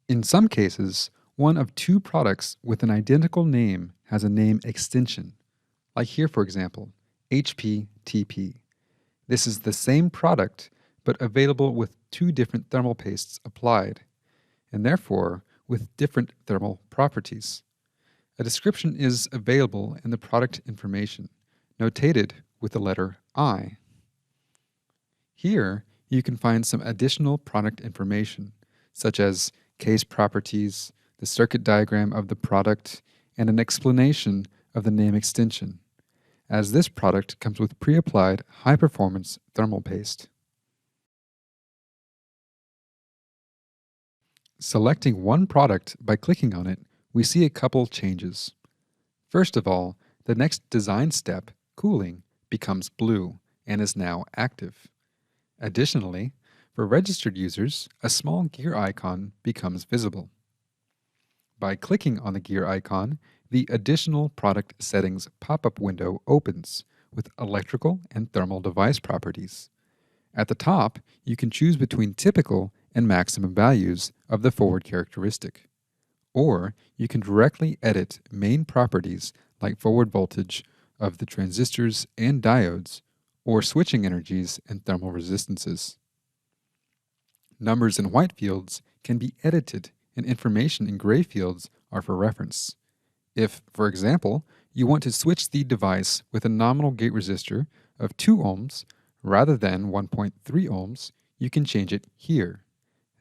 In some cases, one of two products with an identical name has a name extension, like here for example, HPTP. This is the same product, but available with two different thermal pastes applied, and therefore with different thermal properties. A description is available in the product information, notated with the letter I. Here, you can find some additional product information, such as case properties, the circuit diagram of the product, and an explanation of the name extension, as this product comes with pre-applied high-performance thermal paste. Selecting one product by clicking on it, we see a couple changes. First of all, the next design step, cooling, becomes blue and is now active. Additionally, for registered users, a small gear icon becomes visible. By clicking on the gear icon, the Additional Product Settings pop-up window opens with electrical and thermal device properties. At the top, you can choose between typical and maximum values of the forward characteristic. Or you can directly edit main properties like forward voltage of the transistors and diodes, or switching energies and thermal resistances. Numbers in white fields can be edited, and information in gray fields are for reference. If, for example, you want to switch the device with a nominal gate resistor of 2 ohms rather than 1.3 ohms, you can change it here.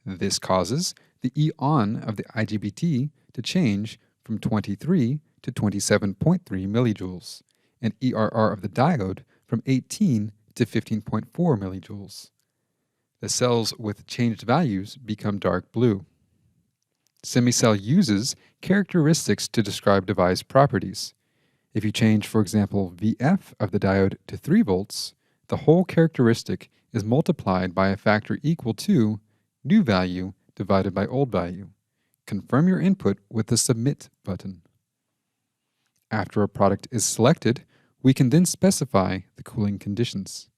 This causes the E-on of the IGBT to change from 23 to 27.3 millijoules, and ERR of the diode from 18 to 15.4 millijoules. The cells with changed values become dark blue. SemiSel uses characteristics to describe device properties. If you change, for example, VF of the diode to 3 volts, the whole characteristic is multiplied by a factor equal to new value divided by old value. Confirm your input with the Submit button. After a product is selected, we can then specify the cooling conditions.